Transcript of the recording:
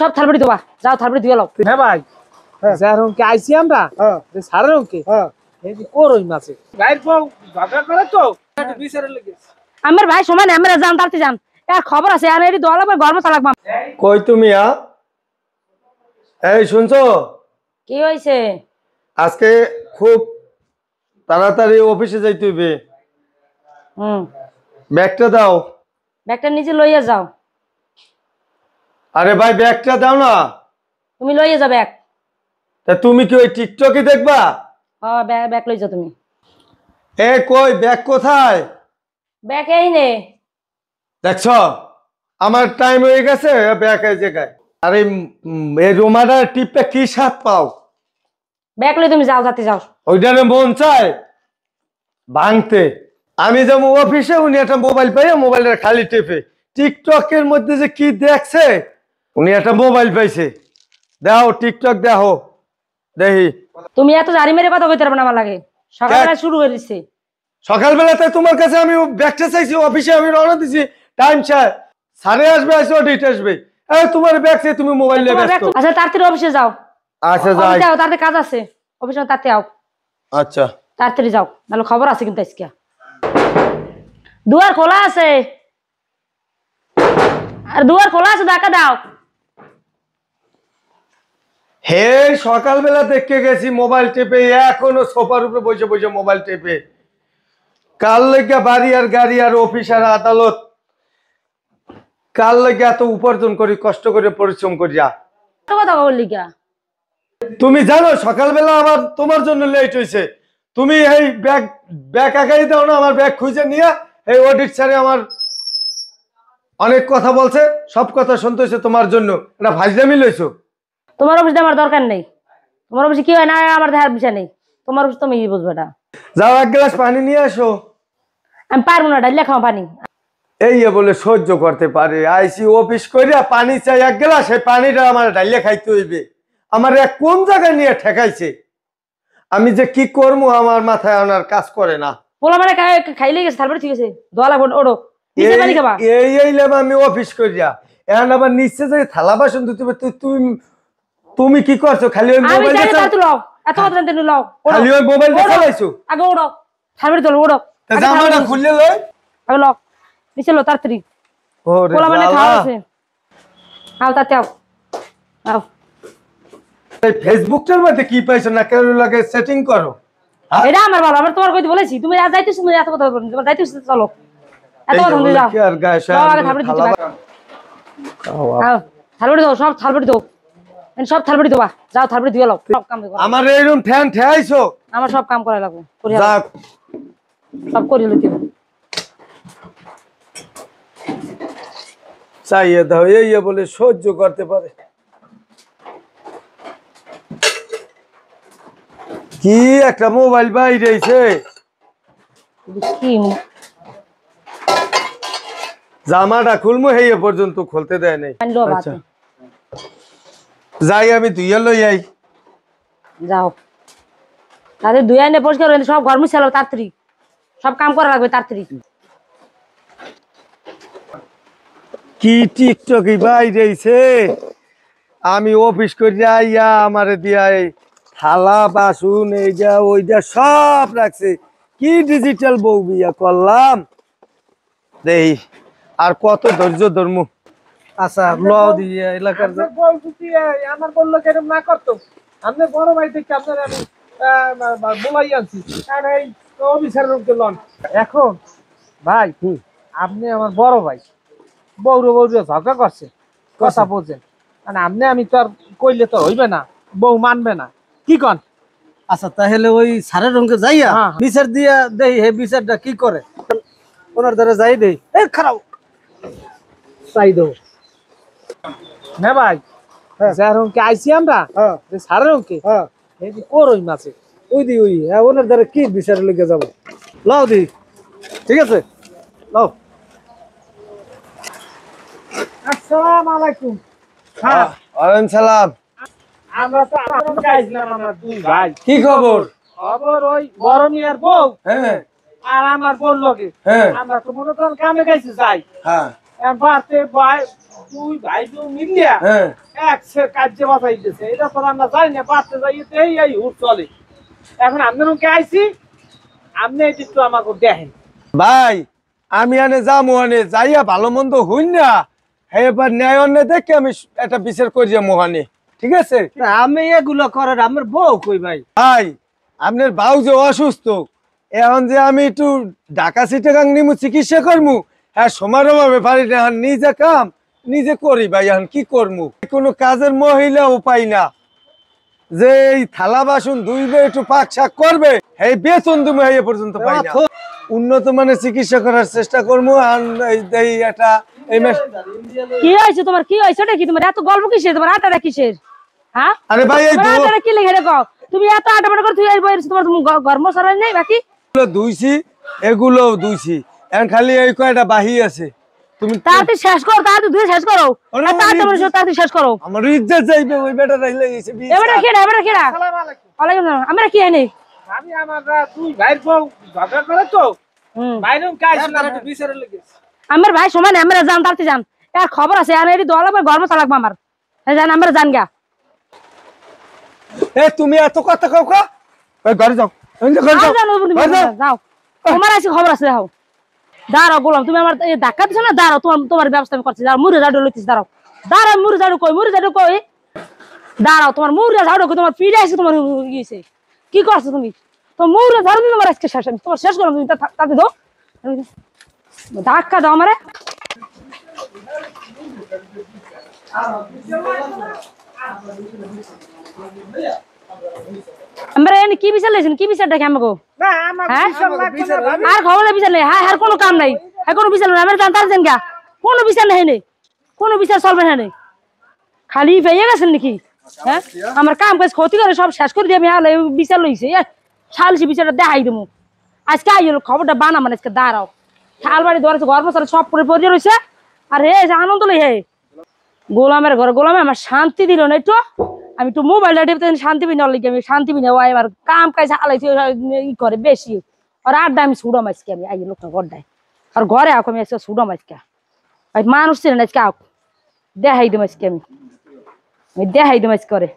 সব থালবাড়ি দেবা, যাও থালবাড়ি দিয়ে লাও। হ্যাঁ ভাই, যারম কে আইছি আমরা, সারারম কে এই যে করই মাছে গায়ের পাও ভাগা করে তো একটু বিচারে লেগে। আমার ভাই সময় নেই, আমরা যান তাড়াতাড়ি যান, এর খবর আছে আর এই দল আবার গরম চা লাগবা। কই তুমি এই শুনছো? কি হইছে? আজকে খুব তাড়াতাড়ি অফিসে যাইতে হইবে। ব্যাগটা দাও। ব্যাগটা নিচে লইয়া যাও। আরে ভাই ব্যাগটা দাও না। তুমি লইয়া যাও ব্যাগ। তা তুমি কি ওই টিকটকে দেখবা? হ্যাঁ ব্যাগ লই যাও তুমি। এ কই ব্যাগ কোথায়? ব্যাগ এই নে। দেখছো আমার টাইম হয়ে গেছে, ব্যাগ এই জায়গায়। আরে এই রোমানা টিপে কি স্বাদ পাও? ব্যাগ লই তুমি যাও, যাতে যাও। ওইটারে মন চায় ভাঙতে। আমি যাবো অফিসে, উনি একটা মোবাইল পাইয়া মোবাইলটা খালি টেপে টিকটকের মধ্যে যে কি দেখছে, উনি একটা মোবাইল পাইছে। দেখো টিকটক দেখো। দেখি তুমি এত জারি মেরে কথা কইতে পারবে না, আমার লাগে সকালবেলা শুরু হয়ে দিছে। সকালবেলাতে তোমার কাছে আমি ব্যাগটা চাইছি, অফিসে আমি রওনা দিছি, টাইম সাড়ে আসবে, আসবে অডিট আসবে, তোমার ব্যাগ চাই, তুমি মোবাইল নিয়ে ব্যস্ত। আচ্ছা তাড়াতাড়ি অফিসে যাও। আচ্ছা যাই, তাড়াতাড়ি কাজ আছে অফিসে, তাড়াতাড়ি আও। আচ্ছা তাড়াতাড়ি যাও, নাহলে খবর আছে কিন্তু আজকে। দুয়ার খোলা আছে, আর দুয়ার খোলা আছে, ধাক্কা দাও। হে সকালবেলা দেখে গেছি মোবাইল টেপে, এখনো সোফার উপরে বসে বসে মোবাইল টেপে। কাল লেগে বাড়ি আর গাড়ি আর অফিস আর আদালত, কাল লেগে এত উপার্জন করি, কষ্ট করে পরিশ্রম করি। কথা বললি গা? তুমি জানো সকালবেলা আমার তোমার জন্য লেট হয়েছে। তুমি এই ব্যাগ আগাই দাও না, আমার ব্যাগ খুঁজে নিয়ে এই অডিট স্যারে আমার অনেক কথা বলছে, সব কথা শুনতে হয়েছে তোমার জন্য। এটা ফাইজলামি লইছো। তোমার অফিসে আমার দরকার নেই, তোমার অফিসে কি হয় না আমার দেখার বিষয় নেই, তোমার অফিস তুমি বুঝবে। এটা যাও এক গ্লাস পানি নিয়ে আসো। আমি পারবো না, ডাইলে খাও পানি। এই বলে সহ্য করতে পারে, আইসি অফিস করিয়া পানি চাই এক গ্লাস, সেই পানিটা আমার ডাইলে খাইতে হইবে। আমার এক কোন জায়গায় নিয়ে ঠেকাইছে, আমি যে কি করবো আমার মাথায় আনার কাজ করে না। পোলা মানে খাইলে গেছে, তারপরে ঠিক আছে দোয়ালা ওড়ো পানি খাবা। এই লেবা আমি অফিস করিয়া এখন আবার নিচে যাই থালা বাসন ধুতে হবে। তুমি কি করছো? খালি ওই মোবাইল খালি ওই মোবাইল চালাইছো। আগে ওড়ো, তারপরে চলো ওড়ো। জামাটা খুললে লই আগে লও, নিচে লো তাড়াতাড়ি। পোলা মানে খাওয়া আছে, আও তাতে আও আও। এই ফেসবুকটার মধ্যে কি পাইছো না কেন লাগে সেটিং করো। এটা আমার ভালো, আমার তোমার কইতে বলেছি তুমি আজ যাইতেছ, তুমি এত কথা বলছো, তোমার যাইতেছ চলো। এত কথা বলছো যাও। কি আর গায় যাও আগে থালবাড়ি দিতে পারো। আও থালবাড়ি দাও, সব থালবাড়ি দাও, সব থালবাড়ি দেবা, যাও থালবাড়ি দিয়ে লাও। সব কাম করো। আমার এই রুম ফ্যান ঠেয়াইছো, আমার সব কাম করা লাগবে, করি যাক সব করি লইতে। চাইয়ে দাও, এই বলে সহ্য করতে পারে। কি একটা মোবাইল বাইরেছে, কি জামাটা খুলমু এই পর্যন্ত খুলতে দেয় নাই। আচ্ছা যাই, আমি ধুইয়া লই আই। যাও তাদের দুই আইনে পরিষ্কার হয়ে সব ঘর মুছে এলো, তাড়াতাড়ি সব কাম করা লাগবে তাড়াতাড়ি। কি টিকটকে বাইরেছে, আমি অফিস করে আইয়া আমারে দিয়া এই থালা বাসন এইটা ওইটা সব রাখছে। কি ডিজিটাল বউ বিয়া করলাম দেই, আর কত ধৈর্য ধর্ম। আচ্ছা লও দিয়ে এলাকার আমার বললো কেরম না করতো, আপনি বড় ভাই থেকে আপনার আমি বলাই আনছি এই অফিসার রুমকে লন। এখন ভাই আপনি আমার বড় ভাই, বউরে ঝগড়া করছে, কথা বলছেন, মানে আপনি আমি তো আর কইলে তো হইবে না, বউ মানবে না, কি কন? আচ্ছা তাহলে ওই সারের রঙে যাইয়া বিচার দিয়া দেই, হে বিচারটা কি করে ওনার দ্বারা যাই দেই। এই খারাপ চাই দেবো হ্যাঁ ভাই, যার রঙকে আইছি আমরা, সারের রঙকে এই যে করই মাছে ওই দি ওই ওনার দ্বারা কি বিচারে লেগে যাবো। লাও দি, ঠিক আছে লাও। আসসালামু আলাইকুম। হ্যাঁ ওয়ালাইকুম সালাম। আমরা তো আপনার গাইছিলাম, আমরা দুই ভাই। কি খবর? খবর ওই বড় মিয়ার বউ হ্যাঁ আর আমার বোন লগে, হ্যাঁ আমরা তো মনে করেন কামে গাইছি যাই। হ্যাঁ বাড়তে ভাই তুই ভাই তুই মিলিয়া হ্যাঁ এক সে কাজে বাঁচাইতেছে এটা তো আমরা জানি না বাড়তে যাইতে এই হুট চলে এখন আপনার কে আইছি আপনি একটু আমাকে দেখেন ভাই আমি আনে যাবো আনে যাইয়া ভালো মন্দ হইন না এবার ন্যায় অন্যায় দেখে আমি একটা বিচার করি মোহানে, ঠিক আছে? আমি এগুলো করার আমার বউ কই ভাই? ভাই আপনার বাউ যে অসুস্থ, এখন যে আমি একটু ঢাকা চিটাগাং নিমু চিকিৎসা করমু, হ্যাঁ সময়ের অভাবে পারি না, এখন নিজে কাম নিজে করি ভাই। এখন কি করমু, কোনো কাজের মহিলাও পাই না যে এই থালা বাসন ধুইবে একটু পাক শাক করবে, এই বেতন তুমি এই পর্যন্ত পাই না। উন্নত মানের চিকিৎসা করার চেষ্টা করবো। এই একটা কি হয়েছে তোমার, কি হয়েছে ওটা কি তোমার এত গল্প কিসের, তোমার আটাটা কিসের? হ্যাঁ আরে ভাই এই আটাটা কি লেগে রেখো তুমি এত আটাপাটা করে, তুই তোমার গর্ম সরাই নেই বাকি ধুইছি, এগুলো ধুইছি, এখন খালি এই কয়টা বাহি আছে। তুমি তাড়াতাড়ি শেষ করো, তাড়াতাড়ি ধুয়ে শেষ করো, তাড়াতাড়ি শেষ করো। আমার ইজ্জত যাইবে, ওই বেটা রাইলে গেছে এবারে খেড়া, এবারে খেড়া। আসসালামু আলাইকুম। ওয়ালাইকুম আসসালাম। আমরা কি আনি আমি আমার দুই ভাইয়ের বউ ঝগড়া করে তো বাইরেও কাজ না একটু বিচারে লেগেছে। আমার ভাই সময় নেই, আমরা যান তাড়াতাড়ি যান, এর খবর আছে আর এটি দোয়া লাগবে, গরম লাগবে আমার, জান আমরা যান গা। এ তুমি এত কথা কাও কা, ওই ঘরে যাও, যাও তোমার আছে খবর আছে, যাও দাঁড়াও বললাম, তুমি আমার ধাক্কা দিছো না, দাঁড়াও তোমার ব্যবস্থা আমি করছি, মুড়ে ঝাড়ু লইতেছি, দাঁড়াও দাঁড়াও, মুড়ে ঝাড়ু কই, মুড়ে ঝাড়ু কই, দাঁড়াও তোমার মুড়ে ঝাড়ু কই, তোমার পিড়ে আছে, তোমার গিয়েছে কি করছো তুমি, তোমার মুড়ে ঝাড়ু দিয়ে তোমার আজকে শেষ, আমি তোমার শেষ করলাম, তুমি তাতে দাও ধাক্কা দাও আমারে। আমরা এনে কি বিচার লেছেন, কি বিচারটা কি আমাকে? না আমার বিচার লাগবে না ভাবি। আর খবর বিচার নেই, হ্যাঁ কোনো কাম নাই, হ্যাঁ কোনো বিচার নেই, আমরা জানতাম জান গা, কোনো বিচার নেই, কোনো বিচার চলবে না, খালি পেয়ে গেছেন নাকি? হ্যাঁ আমার কাম কাজ ক্ষতি করে সব শেষ করে দিয়ে আমি আর বিচার লইছে, সালিশি বিচারটা দেখাই দেবো আজকে, আইলো খবরটা বানাম আজকে, দাঁড়াও শালবাড়ি ধরেছে, ঘর বছর সব পরে পড়ে রয়েছে, আর হে আনন্দ লই হে গোলামের ঘরে গোলামে আমার শান্তি দিল না একটু, আমি একটু মোবাইলটা টিপতে শান্তি বিনা লিখে, আমি শান্তি বিনা এবার কাম কাজ আলাইছি ই করে বেশি, আর আড্ডা আমি ছুড়াম আজকে, আমি আই লোকটা গড্ডায় আর ঘরে আঁকো, আমি আজকে ছুড়াম আজকে, মানুষ ছিলেন আজকে আঁক দেখাই দেম আজকে, আমি দেখাই দেম আজকে করে।